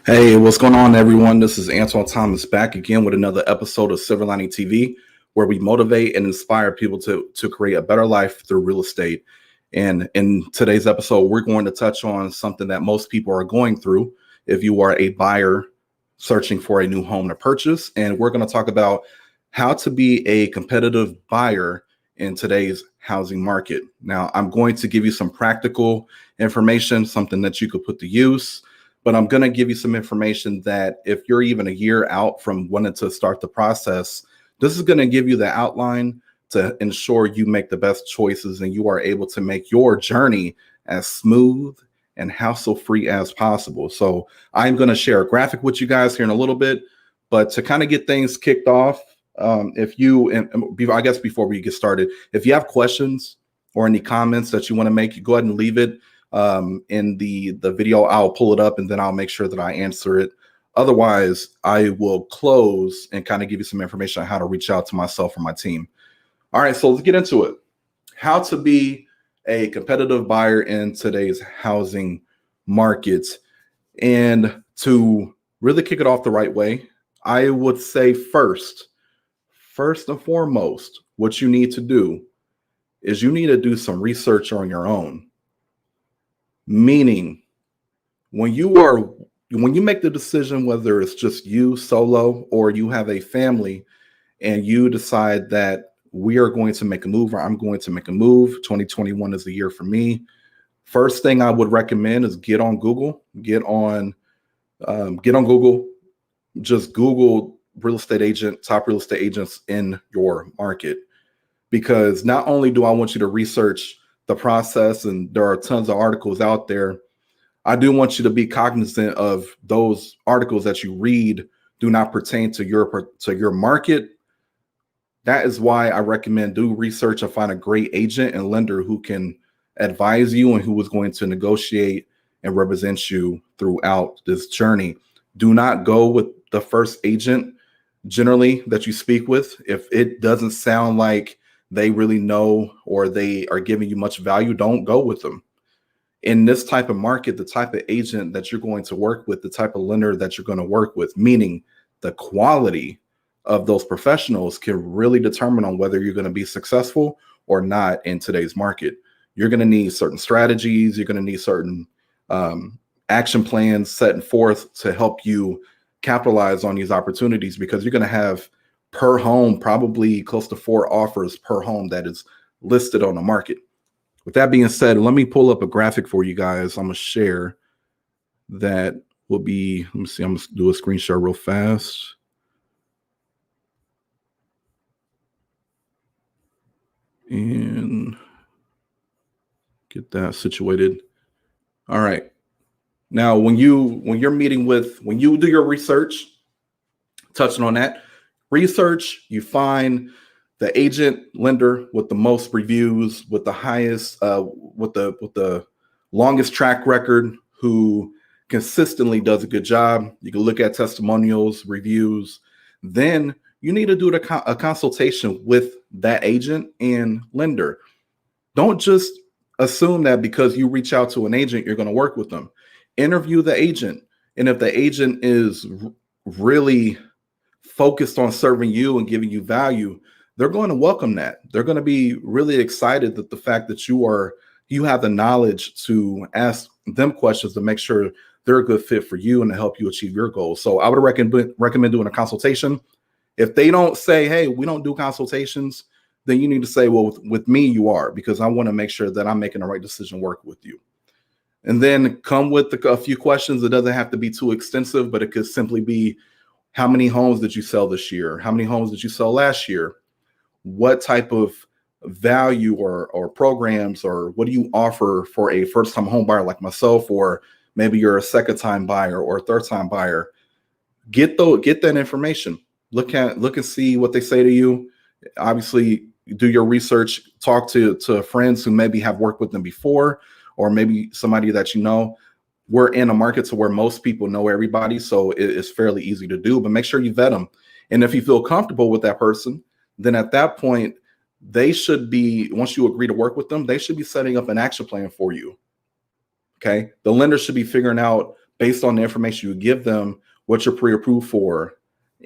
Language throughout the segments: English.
Hey, what's going on, everyone? This is Antoine Thomas back again with another episode of Silver Lining TV, where we motivate and inspire people to create a better life through real estate. And in today's episode, we're going to touch on something that most people are going through if you are a buyer searching for a new home to purchase. And we're going to talk about how to be a competitive buyer in today's housing market. Now, I'm going to give you some practical information, something that you could put to use. But I'm going to give you some information that if you're even a year out from wanting to start the process, this is going to give you the outline to ensure you make the best choices and you are able to make your journey as smooth and hassle-free as possible. So I'm going to share a graphic with you guys here in a little bit, but to kind of get things kicked off, I guess before we get started, if you have questions or any comments that you want to make, go ahead and leave it in the video. I'll pull it up and then I'll make sure that I answer it. Otherwise, I will close and kind of give you some information on how to reach out to myself or my team. All right, so let's get into it. How to be a competitive buyer in today's housing market. And to really kick it off the right way, I would say first and foremost, what you need to do is you need to do some research on your own. Meaning, when you make the decision, whether it's just you solo or you have a family and you decide that we are going to make a move or I'm going to make a move, 2021 is the year for me. First thing I would recommend is get on Google, just Google real estate agent, top real estate agents in your market. Because not only do I want you to research the process, and there are tons of articles out there, I do want you to be cognizant of those articles that you read do not pertain to your market. That is why I recommend do research and find a great agent and lender who can advise you and who is going to negotiate and represent you throughout this journey. Do not go with the first agent generally that you speak with if it doesn't sound like they really know or they are giving you much value. Don't go with them. In this type of market, the type of agent that you're going to work with, the type of lender that you're going to work with, meaning the quality of those professionals can really determine on whether you're going to be successful or not in today's market. You're going to need certain strategies. You're going to need certain action plans set forth to help you capitalize on these opportunities, because you're going to have per home probably close to 4 offers per home that is listed on the market. With that being said, let me pull up a graphic for you guys. I'm going to share that will be, let me see, I'm going to do a screen share real fast. And get that situated. All right. Now, when you do your research, touching on that, research, you find the agent lender with the most reviews, with the highest, with the longest track record, who consistently does a good job. You can look at testimonials, reviews. Then you need to do a consultation with that agent and lender. Don't just assume that because you reach out to an agent, you're going to work with them. Interview the agent. And if the agent is really focused on serving you and giving you value, they're going to welcome that. They're going to be really excited that the fact that you have the knowledge to ask them questions to make sure they're a good fit for you and to help you achieve your goals. So I would recommend doing a consultation. If they don't say, hey, we don't do consultations, then you need to say, well, with me, you are, because I want to make sure that I'm making the right decision, work with you. And then come with a few questions. It doesn't have to be too extensive, but it could simply be, how many homes did you sell this year? How many homes did you sell last year? What type of value or programs or what do you offer for a first-time home buyer like myself, or maybe you're a second-time buyer or a third-time buyer? Get that information. Look and see what they say to you. Obviously, do your research. Talk to friends who maybe have worked with them before, or maybe somebody that you know. We're in a market to where most people know everybody, so it's fairly easy to do, but make sure you vet them. And if you feel comfortable with that person, then at that point, they should be, once you agree to work with them, they should be setting up an action plan for you. Okay. The lender should be figuring out based on the information you give them, what you're pre-approved for,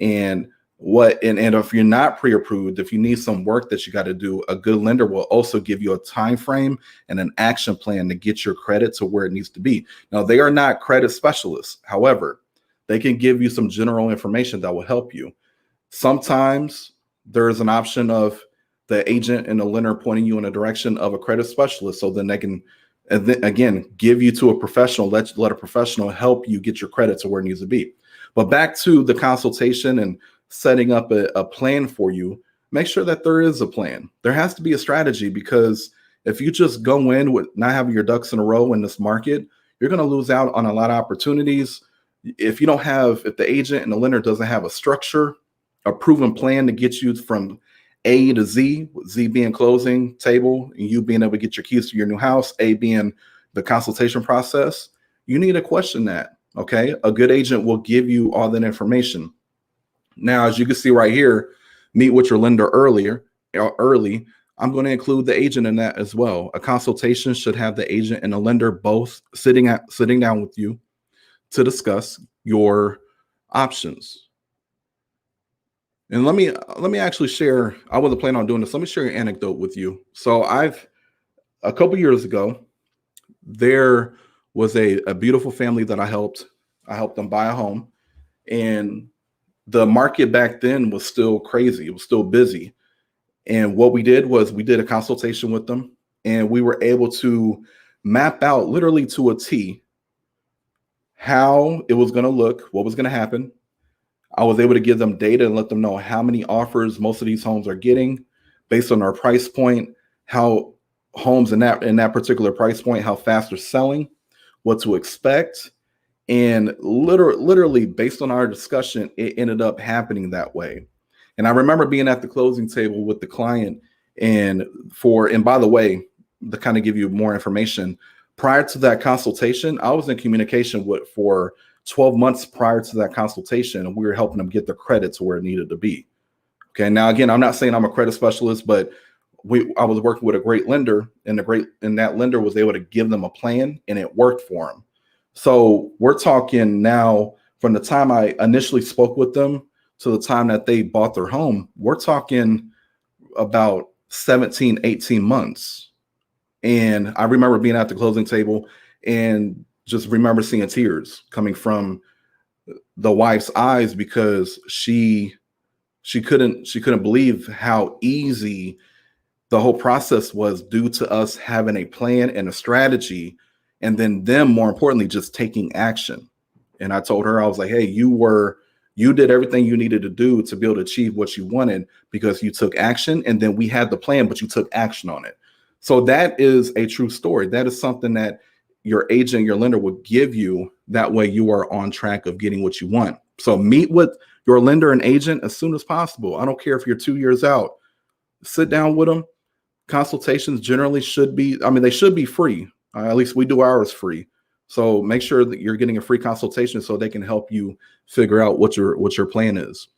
and and if you're not pre-approved, if you need some work that you got to do, a good lender will also give you a time frame and an action plan to get your credit to where it needs to be. Now, they are not credit specialists. However, they can give you some general information that will help you. Sometimes there's an option of the agent and the lender pointing you in a direction of a credit specialist, so then they can, and then, again, give you to a professional, let a professional help you get your credit to where it needs to be. But back to the consultation and setting up a plan for you, make sure that there is a plan. There has to be a strategy, because if you just go in with not having your ducks in a row in this market, you're going to lose out on a lot of opportunities. If the agent and the lender doesn't have a structure, a proven plan to get you from A to Z, Z being closing table and you being able to get your keys to your new house, A being the consultation process, you need to question that. Okay. A good agent will give you all that information. Now, as you can see right here, meet with your lender early. I'm going to include the agent in that as well. A consultation should have the agent and the lender both sitting down with you to discuss your options. And let me actually share. I wasn't planning on doing this. Let me share an anecdote with you. So a couple years ago, there was a beautiful family that I helped them buy a home, and the market back then was still crazy. It was still busy. And what we did was we did a consultation with them, and we were able to map out literally to a T how it was going to look, what was going to happen. I was able to give them data and let them know how many offers most of these homes are getting based on our price point, how homes in that particular price point, how fast they're selling, what to expect. And literally based on our discussion, it ended up happening that way. And I remember being at the closing table with the client, and by the way, to kind of give you more information, prior to that consultation, I was in communication for 12 months prior to that consultation, and we were helping them get the credit to where it needed to be. Okay. Now, again, I'm not saying I'm a credit specialist, but I was working with a great lender, and that lender was able to give them a plan, and it worked for them. So we're talking now from the time I initially spoke with them to the time that they bought their home, we're talking about 17, 18 months. And I remember being at the closing table and just remember seeing tears coming from the wife's eyes, because she couldn't believe how easy the whole process was due to us having a plan and a strategy, and then them, more importantly, just taking action. And I told her, I was like, hey, you did everything you needed to do to be able to achieve what you wanted, because you took action, and then we had the plan, but you took action on it. So that is a true story. That is something that your agent, your lender will give you. That way you are on track of getting what you want. So meet with your lender and agent as soon as possible. I don't care if you're 2 years out, sit down with them. Consultations generally they should be free. At least we do ours free. So make sure that you're getting a free consultation so they can help you figure out what your plan is.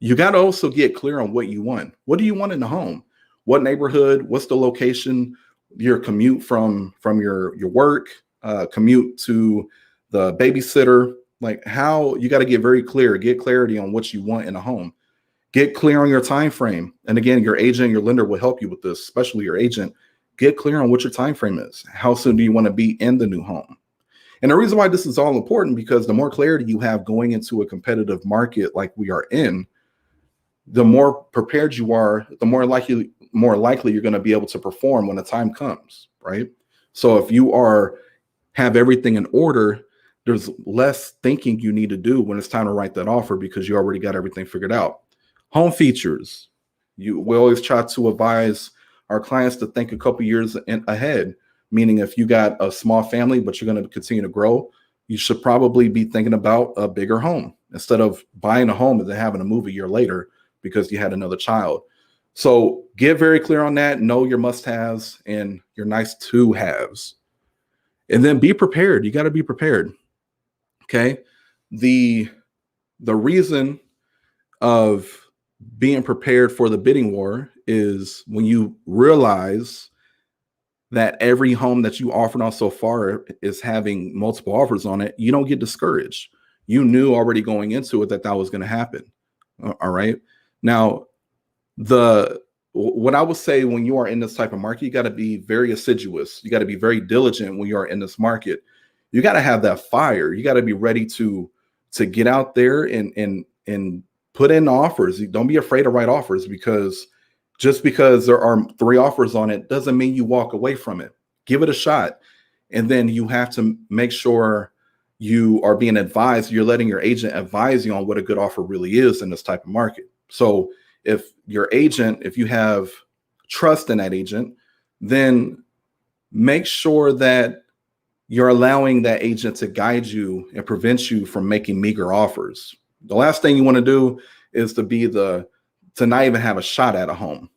You got to also get clear on what you want. What do you want in the home? What neighborhood? What's the location? Your commute from your work, commute to the babysitter. Like, how you got to get very clear, get clarity on what you want in a home. Get clear on your time frame. And again, your agent, your lender will help you with this, especially your agent. Get clear on what your time frame is. How soon do you want to be in the new home? And the reason why this is all important, because the more clarity you have going into a competitive market like we are in, the more prepared you are, the more likely you're going to be able to perform when the time comes, right? So if you have everything in order, there's less thinking you need to do when it's time to write that offer, because you already got everything figured out. Home features. We always try to advise our clients to think a couple years ahead, meaning if you got a small family, but you're going to continue to grow, you should probably be thinking about a bigger home instead of buying a home and then having to move a year later because you had another child. So get very clear on that. Know your must-haves and your nice-to-haves. And then be prepared. You got to be prepared. Okay. The reason of being prepared for the bidding war is when you realize that every home that you offered on so far is having multiple offers on it, you don't get discouraged. You knew already going into it that that was going to happen. All right. Now, what I would say when you are in this type of market, you got to be very assiduous. You got to be very diligent when you are in this market. You got to have that fire. You got to be ready to get out there and put in offers. Don't be afraid to write offers, because just because there are 3 offers on it doesn't mean you walk away from it. Give it a shot. And then you have to make sure you are being advised. You're letting your agent advise you on what a good offer really is in this type of market. So if your agent, if you have trust in that agent, then make sure that you're allowing that agent to guide you and prevent you from making meager offers. The last thing you want to do is to not even have a shot at a home.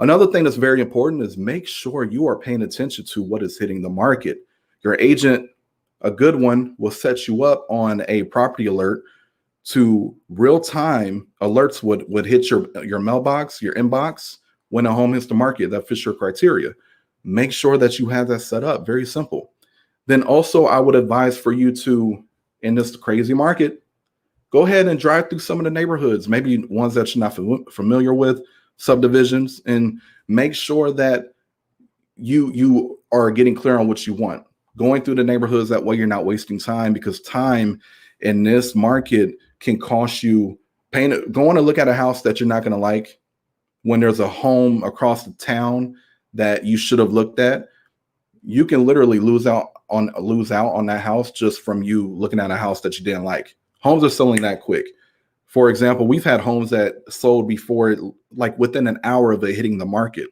Another thing that's very important is make sure you are paying attention to what is hitting the market. Your agent, a good one, will set you up on a property alert to real-time alerts would hit your mailbox, your inbox when a home hits the market that fits your criteria. Make sure that you have that set up. Very simple. Then also, I would advise for you to, in this crazy market, go ahead and drive through some of the neighborhoods, maybe ones that you're not familiar with, subdivisions, and make sure that you are getting clear on what you want. Going through the neighborhoods, that way you're not wasting time, because time in this market can cost you pain. Going to look at a house that you're not going to like when there's a home across the town that you should have looked at, you can literally lose out on that house just from you looking at a house that you didn't like. Homes are selling that quick. For example, we've had homes that sold before, like within an hour of it hitting the market.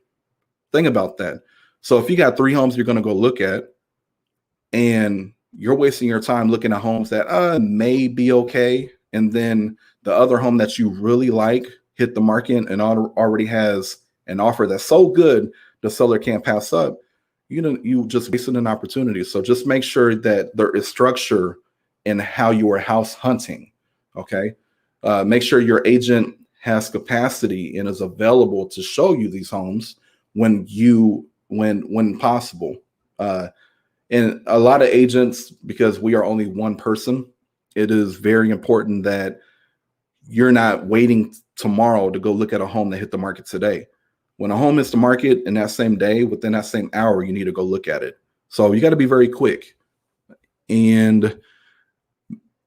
Think about that. So if you got 3 homes you're going to go look at, and you're wasting your time looking at homes that may be okay, and then the other home that you really like hit the market and already has an offer that's so good the seller can't pass up, you just wasted an opportunity. So just make sure that there is structure in how you are house hunting. Okay. Make sure your agent has capacity and is available to show you these homes when possible. And a lot of agents, because we are only one person, it is very important that you're not waiting tomorrow to go look at a home that hit the market today. When a home hits the market in that same day, within that same hour, you need to go look at it. So you got to be very quick. And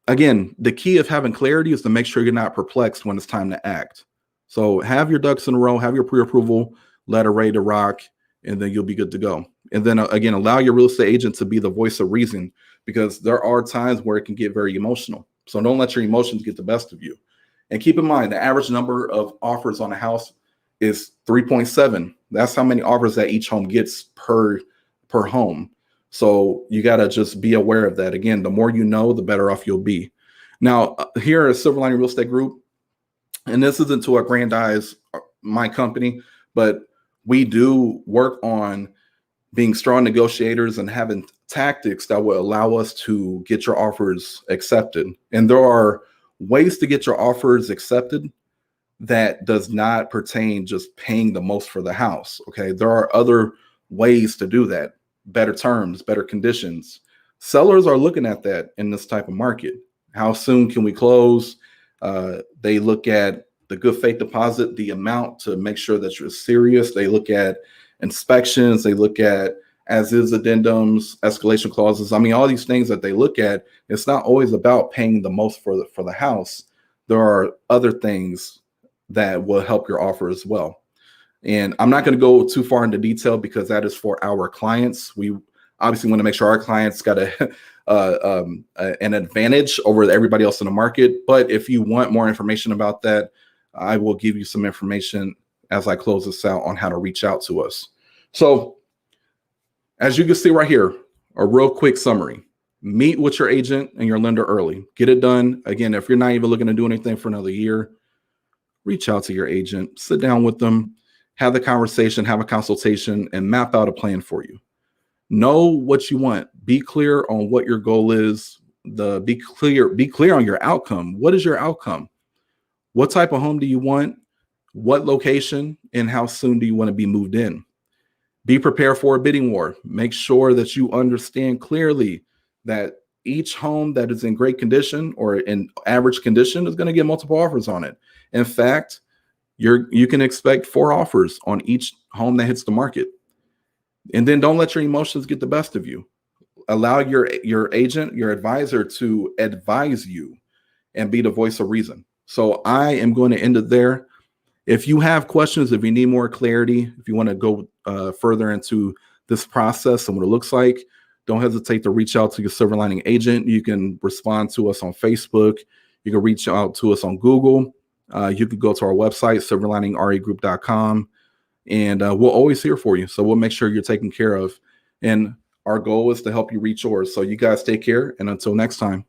again, the key of having clarity is to make sure you're not perplexed when it's time to act. So have your ducks in a row, have your pre-approval letter ready to rock, and then you'll be good to go. And then again, allow your real estate agent to be the voice of reason, because there are times where it can get very emotional. So don't let your emotions get the best of you. And keep in mind, the average number of offers on a house is 3.7. That's how many offers that each home gets per home. So you got to just be aware of that. Again, the more you know, the better off you'll be. Now, here at Silver Lining Real Estate Group, and this isn't to aggrandize my company, but we do work on being strong negotiators and having tactics that will allow us to get your offers accepted. And there are ways to get your offers accepted that does not pertain just paying the most for the house. Okay. There are other ways to do that. Better terms, better conditions. Sellers are looking at that in this type of market. How soon can we close? They look at the good faith deposit, the amount to make sure that you're serious. They look at inspections. They look at as is addendums, escalation clauses. I mean, all these things that they look at, it's not always about paying the most for the house. There are other things that will help your offer as well. And I'm not going to go too far into detail because that is for our clients. We obviously want to make sure our clients got an advantage over everybody else in the market. But if you want more information about that, I will give you some information as I close this out on how to reach out to us. So as you can see right here, a real quick summary. Meet with your agent and your lender early. Get it done. Again, if you're not even looking to do anything for another year, reach out to your agent, sit down with them, have the conversation, have a consultation, and map out a plan for you. Know what you want. Be clear on what your goal is. Be clear on your outcome. What is your outcome? What type of home do you want? What location? And how soon do you want to be moved in? Be prepared for a bidding war. Make sure that you understand clearly that each home that is in great condition or in average condition is going to get multiple offers on it. In fact, you can expect 4 offers on each home that hits the market. And then don't let your emotions get the best of you. Allow your agent, your advisor to advise you and be the voice of reason. So I am going to end it there. If you have questions, if you need more clarity, if you want to go further into this process and what it looks like, don't hesitate to reach out to your Silver Lining agent. You can respond to us on Facebook. You can reach out to us on Google. You can go to our website, silverliningregroup.com, and we'll always here for you. So we'll make sure you're taken care of. And our goal is to help you reach yours. So you guys take care. And until next time.